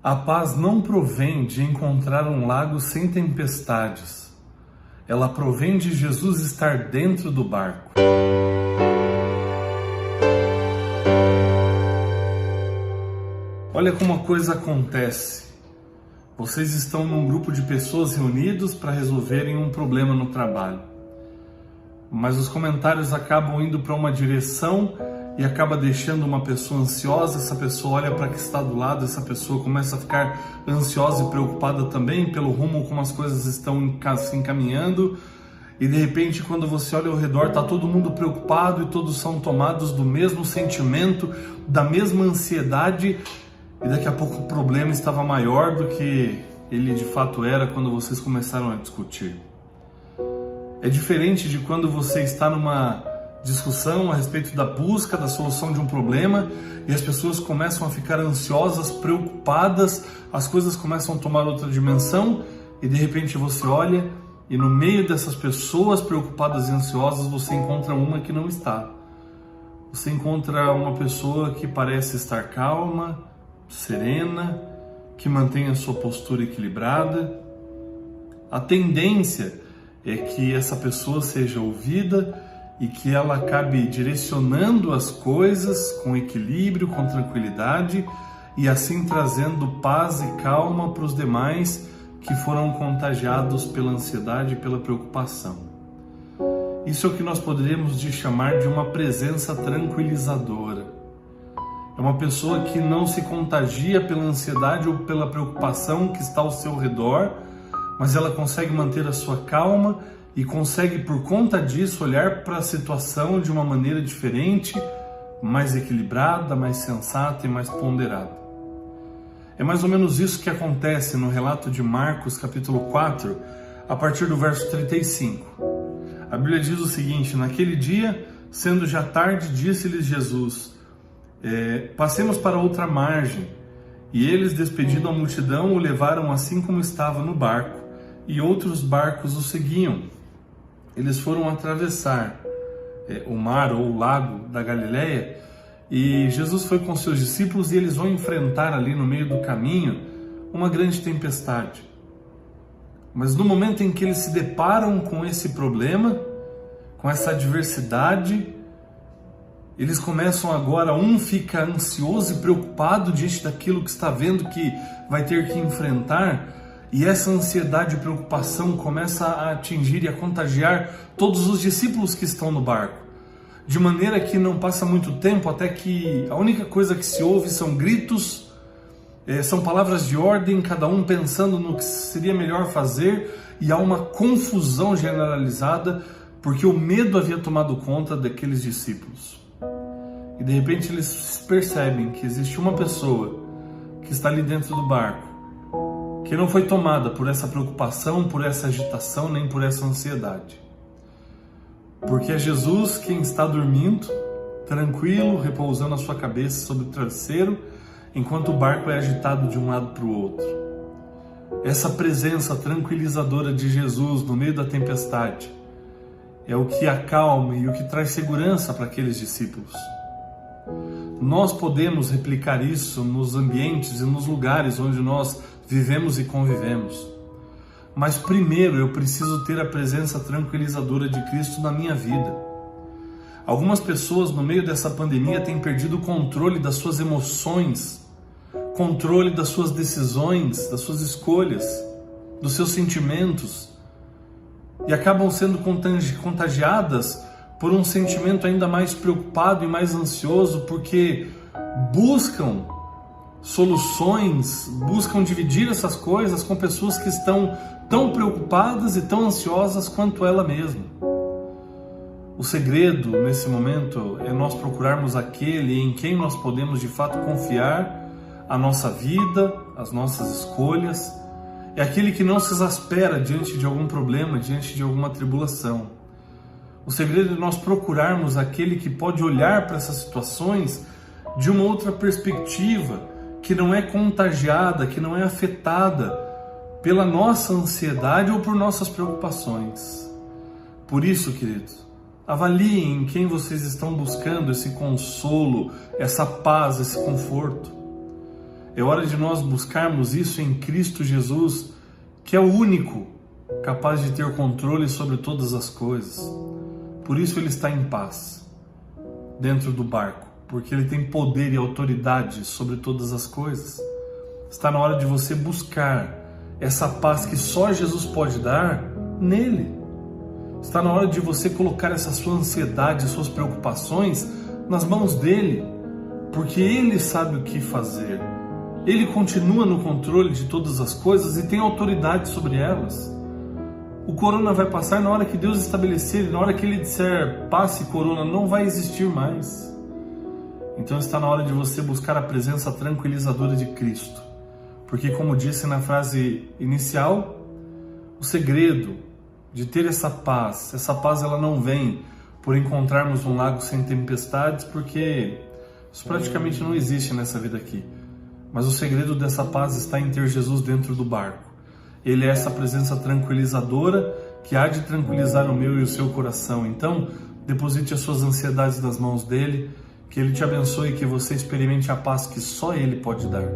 A paz não provém de encontrar um lago sem tempestades. Ela provém de Jesus estar dentro do barco. Olha como a coisa acontece. Vocês estão num grupo de pessoas reunidos para resolverem um problema no trabalho. Mas os comentários acabam indo para uma direção e acaba deixando uma pessoa ansiosa. Essa pessoa olha para quem está do lado, essa pessoa começa a ficar ansiosa e preocupada também pelo rumo como as coisas estão se encaminhando. E de repente, quando você olha ao redor, está todo mundo preocupado e todos são tomados do mesmo sentimento, da mesma ansiedade. E daqui a pouco o problema estava maior do que ele de fato era quando vocês começaram a discutir. É diferente de quando você está numa discussão a respeito da busca, da solução de um problema e as pessoas começam a ficar ansiosas, preocupadas, as coisas começam a tomar outra dimensão e de repente você olha e no meio dessas pessoas preocupadas e ansiosas você encontra uma que não está. Você encontra uma pessoa que parece estar calma, serena, que mantém a sua postura equilibrada. A tendência é que essa pessoa seja ouvida e que ela acabe direcionando as coisas com equilíbrio, com tranquilidade e assim trazendo paz e calma para os demais que foram contagiados pela ansiedade e pela preocupação. Isso é o que nós poderíamos chamar de uma presença tranquilizadora. É uma pessoa que não se contagia pela ansiedade ou pela preocupação que está ao seu redor, mas ela consegue manter a sua calma e consegue, por conta disso, olhar para a situação de uma maneira diferente, mais equilibrada, mais sensata e mais ponderada. É mais ou menos isso que acontece no relato de Marcos, capítulo 4, a partir do verso 35. A Bíblia diz o seguinte: naquele dia, sendo já tarde, disse-lhes Jesus: passemos para outra margem. E eles, despedindo a multidão, o levaram assim como estava no barco, e outros barcos o seguiam. Eles foram atravessar o mar ou o lago da Galileia e Jesus foi com seus discípulos e eles vão enfrentar ali no meio do caminho uma grande tempestade. Mas no momento em que eles se deparam com esse problema, com essa adversidade, eles começam agora, um fica ansioso e preocupado diante daquilo que está vendo que vai ter que enfrentar. E essa ansiedade e preocupação começa a atingir e a contagiar todos os discípulos que estão no barco. De maneira que não passa muito tempo até que a única coisa que se ouve são gritos, são palavras de ordem, cada um pensando no que seria melhor fazer, e há uma confusão generalizada porque o medo havia tomado conta daqueles discípulos. E de repente eles percebem que existe uma pessoa que está ali dentro do barco, que não foi tomada por essa preocupação, por essa agitação, nem por essa ansiedade. Porque é Jesus quem está dormindo, tranquilo, repousando a sua cabeça sobre o travesseiro, enquanto o barco é agitado de um lado para o outro. Essa presença tranquilizadora de Jesus no meio da tempestade é o que acalma e o que traz segurança para aqueles discípulos. Nós podemos replicar isso nos ambientes e nos lugares onde nós vivemos e convivemos. Mas primeiro eu preciso ter a presença tranquilizadora de Cristo na minha vida. Algumas pessoas no meio dessa pandemia têm perdido o controle das suas emoções, controle das suas decisões, das suas escolhas, dos seus sentimentos e acabam sendo contagiadas por um sentimento ainda mais preocupado e mais ansioso porque buscam soluções, buscam dividir essas coisas com pessoas que estão tão preocupadas e tão ansiosas quanto ela mesma. O segredo nesse momento é nós procurarmos aquele em quem nós podemos de fato confiar a nossa vida, as nossas escolhas. É aquele que não se exaspera diante de algum problema, diante de alguma tribulação. O segredo é nós procurarmos aquele que pode olhar para essas situações de uma outra perspectiva, que não é contagiada, que não é afetada pela nossa ansiedade ou por nossas preocupações. Por isso, queridos, avaliem em quem vocês estão buscando esse consolo, essa paz, esse conforto. É hora de nós buscarmos isso em Cristo Jesus, que é o único capaz de ter controle sobre todas as coisas. Por isso ele está em paz dentro do barco, porque ele tem poder e autoridade sobre todas as coisas. Está na hora de você buscar essa paz que só Jesus pode dar nele. Está na hora de você colocar essa sua ansiedade, suas preocupações nas mãos dele, porque ele sabe o que fazer. Ele continua no controle de todas as coisas e tem autoridade sobre elas. O corona vai passar na hora que Deus estabelecer, na hora que ele disser passe corona, não vai existir mais. Então está na hora de você buscar a presença tranquilizadora de Cristo. Porque, como disse na frase inicial, o segredo de ter essa paz ela não vem por encontrarmos um lago sem tempestades, porque isso praticamente não existe nessa vida aqui. Mas o segredo dessa paz está em ter Jesus dentro do barco. Ele é essa presença tranquilizadora que há de tranquilizar o meu e o seu coração. Então, deposite as suas ansiedades nas mãos dele, que ele te abençoe e que você experimente a paz que só ele pode dar.